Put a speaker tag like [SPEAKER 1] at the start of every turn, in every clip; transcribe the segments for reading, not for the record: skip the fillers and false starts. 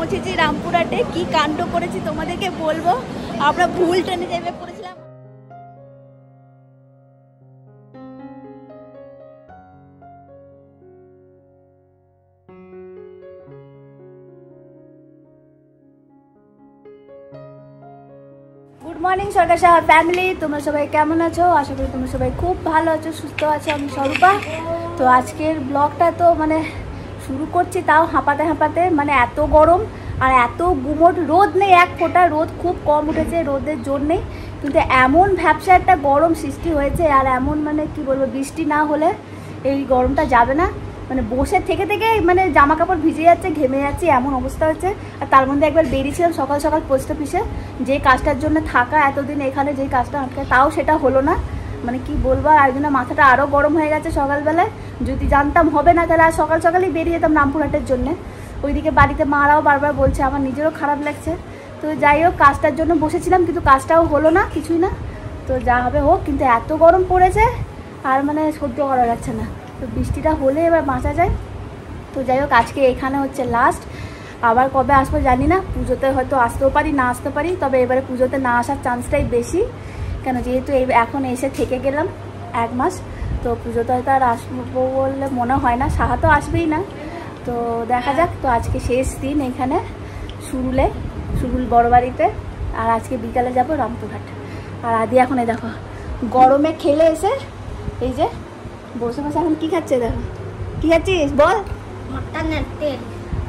[SPEAKER 1] পৌঁছেছি রামপুরহাটে। কি কাণ্ড করেছি তোমাদেরকে বলবো। আমরা ভুল ট্রেনে নেমে পড়েছিলাম। গুড মর্নিং সরকার সাহা ফ্যামিলি, তোমরা সবাই কেমন আছো? আশা করি তোমরা সবাই খুব ভালো আছো, সুস্থ আছো। আমি স্বরূপা। তো আজকের ব্লগটা তো মানে শুরু করছি তাও হাঁপাতে হাঁপাতে, মানে এত গরম আর এত গুমোট, রোদ নেই এক ফোঁটা, রোদ খুব কম উঠেছে, রোদের জোর নেই, কিন্তু এমন ভ্যাপসা একটা গরম সৃষ্টি হয়েছে। আর এমন মানে কি বলবো, বৃষ্টি না হলে এই গরমটা যাবে না। মানে বসে থেকে থেকে মানে জামা কাপড় ভিজে যাচ্ছে, ঘেমে যাচ্ছে, এমন অবস্থা হচ্ছে। আর তার মধ্যে একবার বেরিয়েছিলাম সকাল সকাল পোস্ট অফিসে, যে কাজটার জন্য থাকা এতদিন এখানে, যেই কাজটা আটকে, তাও সেটা হলো না। মানে কি বলবো, আর জন্য মাথাটা আরও গরম হয়ে গেছে সকালবেলায়। যদি জানতাম হবে না তাহলে আর সকাল সকালই বেরিয়ে যেতাম রামপুরহাটের জন্য। ওইদিকে বাড়িতে মারাও বারবার বলছে, আমার নিজেরও খারাপ লাগছে। তো যাই হোক, কাজটার জন্য বসেছিলাম, কিন্তু কাজটাও হলো না, কিছুই না। তো যা হবে হোক, কিন্তু এত গরম পড়েছে আর মানে সহ্য করা যাচ্ছে না। তো বৃষ্টিটা হলে এবার বাঁচা যায়। তো যাই হোক, আজকে এখানে হচ্ছে লাস্ট। আবার কবে আসবো জানি না। পুজোতে হয়তো আসতেও পারি, না আসতে পারি। তবে এবারে পুজোতে না আসার চান্সটাই বেশি, কেন যেহেতু এখন এসে থেকে গেলাম 1 মাস। তো পুজোতে হয়তো আর আসবো বললে মনে হয় না, সাহা তো আসবেই না। তো দেখা যাক। তো আজকে শেষ দিন এখানে সুরুল বড় বাড়িতে। আর আজকে বিকালে যাব রামপুরহাট। আর আদি এখন এই দেখো গরমে খেলে এসে এই যে বসে বসে এখন কি খাচ্ছে, দেখো কি খাচ্ছিস বল? মাটনের তেল।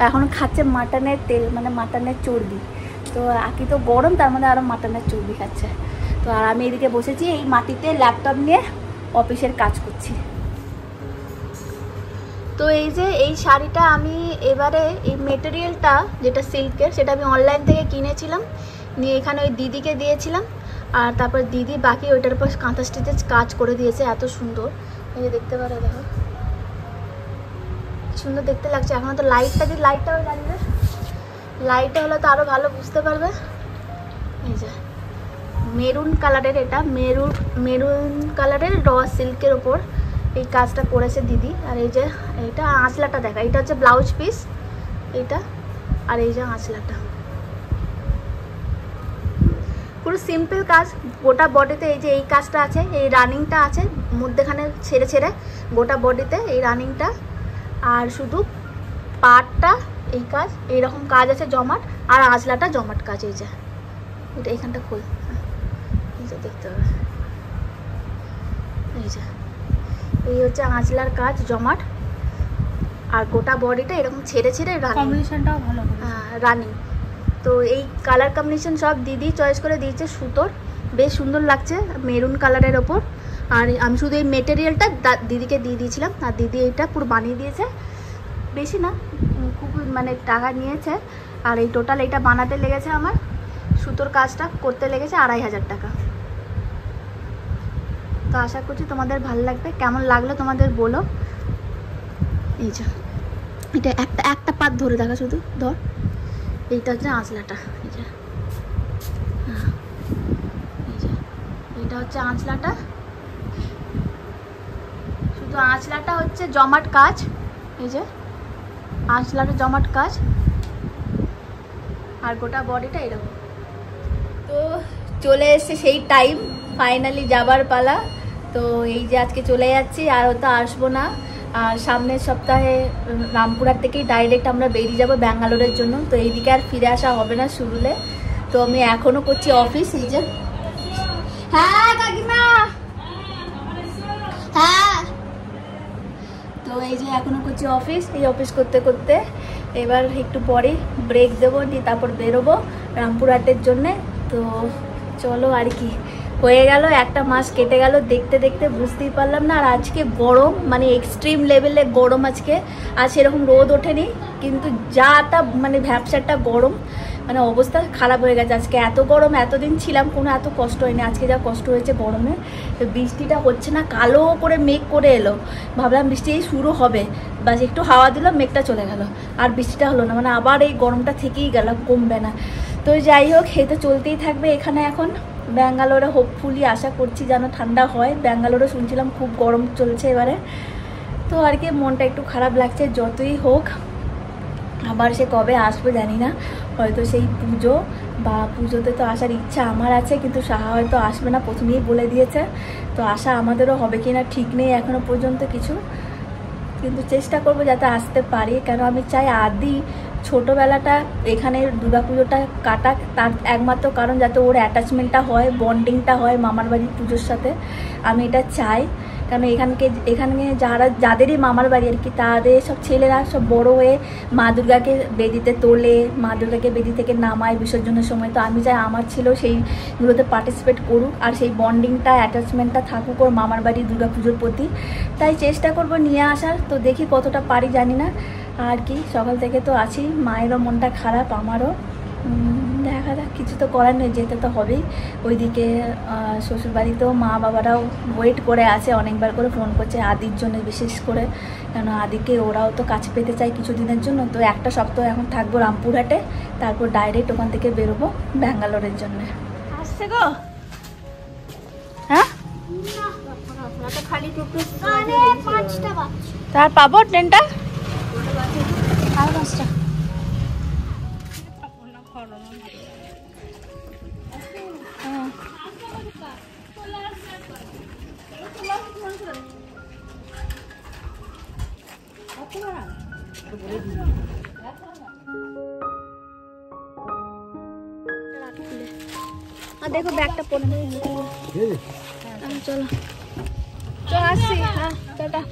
[SPEAKER 1] এখন খাচ্ছে মাটনের তেল, মানে মাটনের চর্বি। তো আকি তো গরম, তার মধ্যে আরও মাটনের চর্বি খাচ্ছে। তো আর আমি এদিকে বসেছি এই মাটিতে ল্যাপটপ নিয়ে অফিসের কাজ করছি। তো এই যে এই শাড়িটা আমি এবারে এই মেটেরিয়ালটা যেটা সিল্কের, সেটা আমি অনলাইন থেকে কিনেছিলাম, নিয়ে এখানে ওই দিদিকে দিয়েছিলাম। আর তারপর দিদি বাকি ওইটার উপর কাঁথা স্টিচের কাজ করে দিয়েছে, এত সুন্দর। এই যে দেখতে পারো, দেখো সুন্দর দেখতে লাগছে। এখন তো লাইটটা দিয়ে, লাইটটাও জ্বালিয়ে, লাইটটা হলে তো আরও ভালো বুঝতে পারবে। এই যে মেরুন কালারের, এটা মেরুন কালারের র সিল্কের ওপর এই কাজটা করেছে দিদি। আর এই যে এইটা আঁচলাটা দেখা, এটা হচ্ছে ব্লাউজ পিস এইটা। আর এই যে আঁচলাটা পুরো সিম্পল কাজ। গোটা বডিতে এই যে এই কাজটা আছে, এই রানিংটা আছে মধ্যেখানে ছেড়ে ছেড়ে, গোটা বডিতে এই রানিংটা। আর শুধু পাটটা এই কাজ, এইরকম কাজ আছে জমাট। আর আঁচলাটা জমাট কাজ। এই যে এটা এইখানটা খোল, এই যে দেখতে হবে, এই যে এই হচ্ছে আঁচলার কাজ জমাট। আর গোটা বডিটা এরকম ছেড়ে ছেড়ে কম্বিনেশনটাও ভালো, রানিং। তো এই কালার কম্বিনেশন সব দিদি চয়েস করে দিয়েছে সুতোর, বেশ সুন্দর লাগছে মেরুন কালারের ওপর। আর আমি শুধু এই মেটেরিয়ালটা দিদিকে দিয়ে দিয়েছিলাম, আর দিদি এইটা পুরো বানিয়ে দিয়েছে। বেশি না, খুব মানে টাকা নিয়েছে। আর এই টোটাল এইটা বানাতে লেগেছে আমার, সুতোর কাজটা করতে লেগেছে 2500 টাকা। তো আশা করছি তোমাদের ভালো লাগবে। কেমন লাগলো তোমাদের বলো। এই যে এটা একটা পাত ধরে দেখা, শুধু ধর, এইটা হচ্ছে আঁচলাটা। এই যে এই যে এইটা হচ্ছে আঁচলাটা, শুধু আঁচলাটা হচ্ছে জমাট কাজ। এই যে আঁচলাটা জমাট কাজ, আর গোটা বডিটা এরকম। তো চলে এসছে সেই টাইম, ফাইনালি যাবার পালা। তো এই যে আজকে চলে যাচ্ছি, আর হয়তো আসবো না। আর সামনের সপ্তাহে রামপুরহাট থেকেই ডাইরেক্ট আমরা বেরিয়ে যাব ব্যাঙ্গালোরের জন্য। তো এইদিকে আর ফিরে আসা হবে না সুরুলে। তো আমি এখনও করছি অফিস। এই যে হ্যাঁ কাকিমা, হ্যাঁ। তো এই যে এখনও করছি অফিস। এই অফিস করতে করতে এবার একটু পরে ব্রেক দেবো, দিয়ে তারপর বেরোবো রামপুরহাটের জন্যে। তো চলো, আর কি হয়ে গেল, 1 মাস কেটে গেল দেখতে দেখতে, বুঝতেই পারলাম না। আর আজকে গরম, মানে এক্সট্রিম লেভেলে গরম আজকে। আর সেরকম রোদ ওঠেনি, কিন্তু যাটা মানে ভ্যাপসাটা গরম, মানে অবস্থা খারাপ হয়ে গেছে। আজকে এত গরম, এতদিন ছিলাম কোনো এত কষ্ট হয়নি, আজকে যা কষ্ট হয়েছে গরমে। তো বৃষ্টিটা হচ্ছে না, কালো করে মেঘ করে এলো, ভাবলাম বৃষ্টি শুরু হবে, বাস একটু হাওয়া দিল, মেঘটা চলে গেল, আর বৃষ্টিটা হলো না। মানে আবার এই গরমটা থেকেই গেল, কমবে না। তো যাই হোক, এই তো চলতেই থাকবে এখানে। এখন ব্যাঙ্গালোরে হোপফুলি আশা করছি যেন ঠান্ডা হয়। ব্যাঙ্গালোরে শুনছিলাম খুব গরম চলছে এবারে। তো আর কি মনটা একটু খারাপ লাগছে, যতই হোক আবার সে কবে আসবে জানি না, হয়তো সেই পুজো বা পুজোতে তো আসার ইচ্ছা আমার আছে, কিন্তু সাহা হয়তো আসবে না, প্রথমেই বলে দিয়েছে। তো আশা আমাদেরও হবে কি না ঠিক নেই এখনও পর্যন্ত কিছু, কিন্তু চেষ্টা করবো যাতে আসতে পারি। কেন আমি চাই আদি ছোটোবেলাটা এখানে দুর্গাপুজোটা কাটাক, তার একমাত্র কারণ যাতে ওর অ্যাটাচমেন্টটা হয়, বন্ডিংটা হয় মামার বাড়ির পুজোর সাথে, আমি এটা চাই। কারণ এখানে যাদেরই মামার বাড়ি আর কি, তাদের সব ছেলেরা সব বড় হয়ে মা দুর্গাকে বেদিতে তোলে, মা দুর্গাকে বেদি থেকে নামায় বিসর্জনের সময়। তো আমি চাই আমার ছেলেও সেইগুলোতে পার্টিসিপেট করুক, আর সেই বন্ডিংটা অ্যাটাচমেন্টটা থাকুক ওর মামার বাড়ি দুর্গাপুজোর প্রতি। তাই চেষ্টা করব নিয়ে আসার, তো দেখি কতটা পারি জানি না। আর কি সকাল থেকে তো আছি, মায়েরও মনটা খারাপ, আমারও দেখা যাক, কিছু তো করার নেই, যেতে তো হবেই। ওইদিকে শ্বশুরবাড়িতেও মা বাবারাও ওয়েট করে আছে, অনেকবার করে ফোন করছে আদির জন্য বিশেষ করে, কেন আদিকে ওরাও তো কাছে পেতে চায় কিছুদিনের জন্য। তো একটা সপ্তাহ এখন থাকবো রামপুরহাটে, তারপর ডাইরেক্ট ওখান থেকে বেরোবো ব্যাঙ্গালোরের জন্য। আসছে গো, হ্যাঁ তার পাবো ট্রেনটা আর 5টা। দেখো ব্যাগটা পরে চলো চলো আসছি। হ্যাঁ টাটা।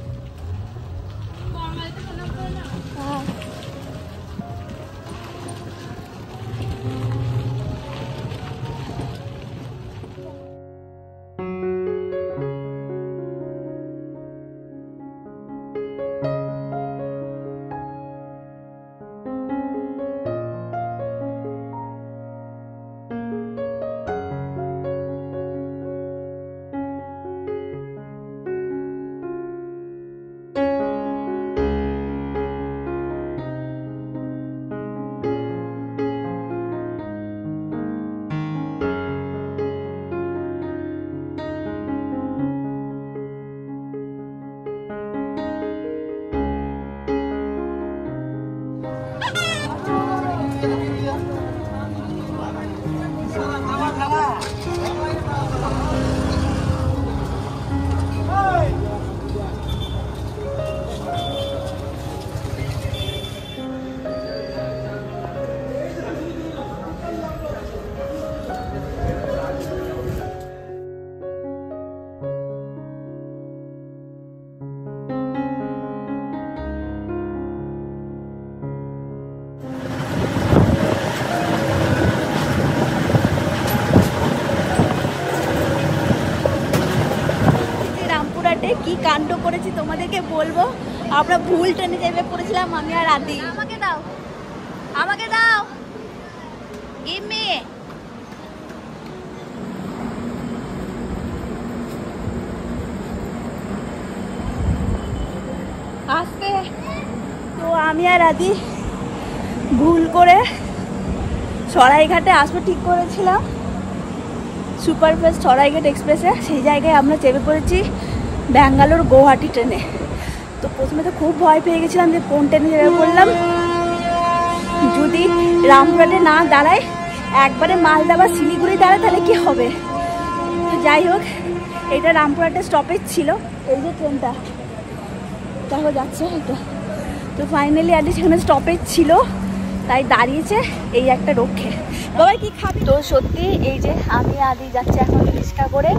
[SPEAKER 1] কি কাণ্ড করেছি তোমাদেরকে বলবো। আমরা ভুল ট্রেনে চেপে পড়েছিলাম আমি আর আদি। আমাকে দাও, আমাকে দাও, গিভ মি। আসতে তো আমি আর আদি ভুল করে সরাইঘাটে আসবো ঠিক করেছিলাম, সুপারফাস্ট সরাইঘাট এক্সপ্রেসে। সেই জায়গায় আমরা চেপে পড়েছি ব্যাঙ্গালোর গুয়াহাটি ট্রেনে। তো প্রথমে তো খুব ভয় পেয়ে গেছিলাম যে কোন ট্রেনে চেপে পড়লাম, যদি রামপুরহাটে না দাঁড়ায়, একবারে মালদা বা শিলিগুড়ি দাঁড়ায় তাহলে কি হবে। তো যাই হোক, এটা রামপুরহাটে স্টপেজ ছিল, এই যে ট্রেনটা দেখো যাচ্ছে এটা। তো ফাইনালি আদি সেখানে স্টপেজ ছিল, তাই দাঁড়িয়েছে এই একটা রক্ষে। বাবা কি খাবি? তো সত্যি এই যে আমি আদি যাচ্ছে এখন রিক্সা করে,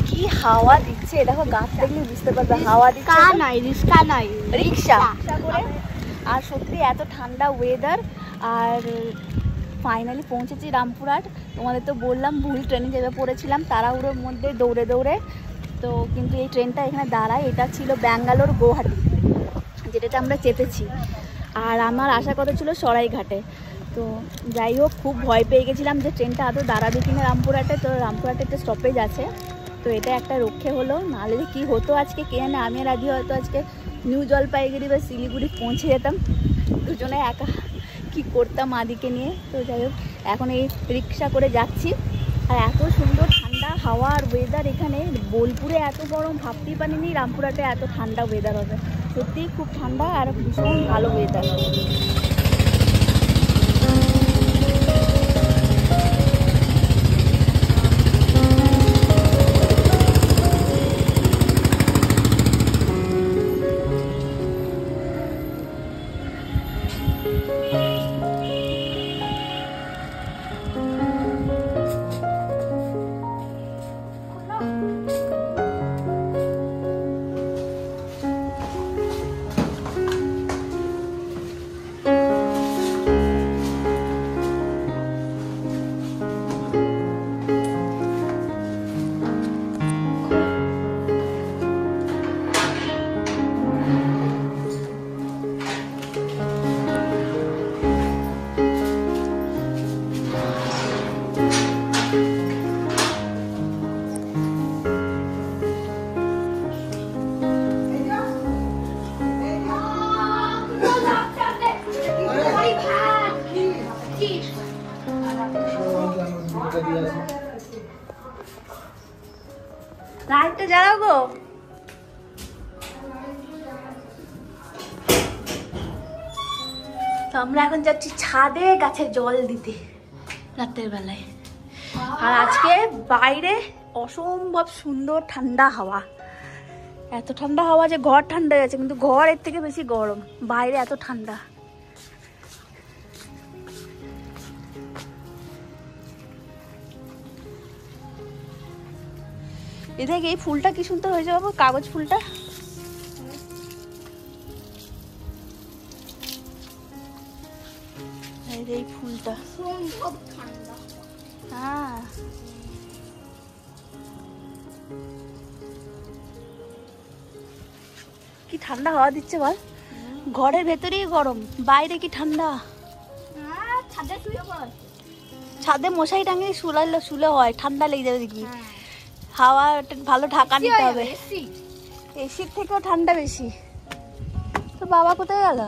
[SPEAKER 1] কি হাওয়া দিচ্ছে দেখো, গাছ দেখলে বুঝতে পারবে হাওয়া দিচ্ছে, রিক্সা করে। আর সত্যি এত ঠান্ডা ওয়েদার। আর ফাইনালি পৌঁছেছি রামপুরহাট। তোমাদের তো বললাম ভুল ট্রেনে চেপে পড়েছিলাম তাড়াহুড়োর মধ্যে দৌড়ে দৌড়ে। তো কিন্তু এই ট্রেনটা এখানে দাঁড়ায়, এটা ছিল ব্যাঙ্গালোর গুয়াহাটি যেটাতে আমরা চেপেছি। আর আমার আসার কথা ছিল সরাইঘাটে। তো যাই হোক, খুব ভয় পেয়ে গেছিলাম যে ট্রেনটা আদৌ দাঁড়াবে কিনা রামপুরহাটে। তো রামপুরহাটে একটা স্টপেজ আছে, তো এটা একটা রক্ষে হলো, নাহলে কি হতো আজকে কে জানে। আমি আর আদি হয়তো আজকে নিউ জলপাইগুড়ি বা শিলিগুড়ি পৌঁছে যেতাম, দুজনে একা কি করতাম আদিকে নিয়ে। তো যাই হোক, এখন এই রিক্সা করে যাচ্ছি। আর এত সুন্দর ঠান্ডা হাওয়া আর ওয়েদার এখানে। বোলপুরে এত গরম ভাবতেই পারিনি রামপুরহাটে এত ঠান্ডা ওয়েদার হবে। সত্যিই খুব ঠান্ডা আর ভীষণ ভালো ওয়েদার। তো যাই হোক, এখন এই রিক্সা করে যাচ্ছি। আর এত সুন্দর ঠান্ডা হাওয়া আর ওয়েদার এখানে, বোলপুরে এত গরম ভাবতেই পারিনি রামপুরহাটে এত ঠান্ডা ওয়েদার হবে। সত্যিই খুব ঠান্ডা আর ভীষণ ভালো ওয়েদার। লাইটটা জ্বালাও গো। তো আমরা এখন যাচ্ছি ছাদে গাছে জল দিতে রাতের বেলায়। আর আজকে বাইরে অসম্ভব সুন্দর ঠান্ডা হাওয়া, এত ঠান্ডা হাওয়া যে ঘর ঠান্ডা হয়ে গেছে, কিন্তু ঘর এর থেকে বেশি গরম, বাইরে এত ঠান্ডা। এ দেখ এই ফুলটা কি সুন্দর হয়েছে বাবু, কাগজ ফুলটা। এই ফুলটা সম্ভব ঠান্ডা। হ্যাঁ কি ঠান্ডা হাওয়া দিচ্ছে বল, ঘরের ভেতরেই গরম, বাইরে কি ঠান্ডা। ছাদে মশারি টাঙিয়ে শুলে হয়, ঠান্ডা লেগে যাবে দেখবি। হাওয়া ভালো ঢাকা নিতে হবে, এসির থেকেও ঠান্ডা বেশি। তো বাবা কোথায় গেল?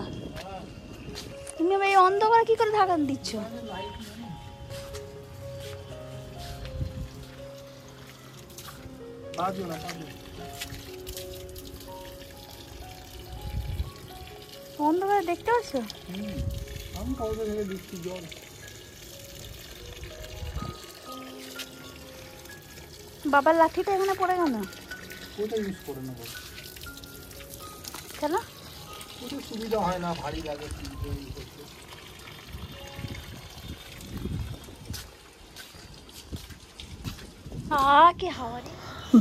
[SPEAKER 1] তুমি এই অন্ধকারে কি করে ঢাকান দিচ্ছ? অন্ধকারে দেখতে পাচ্ছ? বাবার লাঠিটা এখানে পড়ে গেল কেন? সুবিধা হয় না, ভারী লাগে। কি হাওয়া।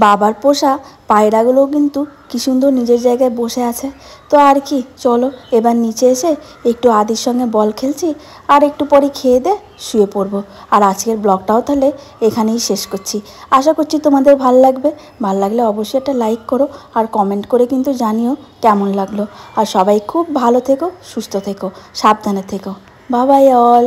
[SPEAKER 1] বাবার পোষা পায়রাগুলোও কিন্তু কি সুন্দর নিজের জায়গায় বসে আছে। তো আর কি, চলো এবার নিচে এসে একটু আদির সঙ্গে বল খেলছি, আর একটু পরে খেয়ে দে শুয়ে পড়বো। আর আজকের ব্লগটাও তাহলে এখানেই শেষ করছি। আশা করছি তোমাদের ভালো লাগবে। ভালো লাগলে অবশ্যই একটা লাইক করো, আর কমেন্ট করে কিন্তু জানিও কেমন লাগলো। আর সবাই খুব ভালো থেকো, সুস্থ থেকো, সাবধানে থেকো। Bye bye all.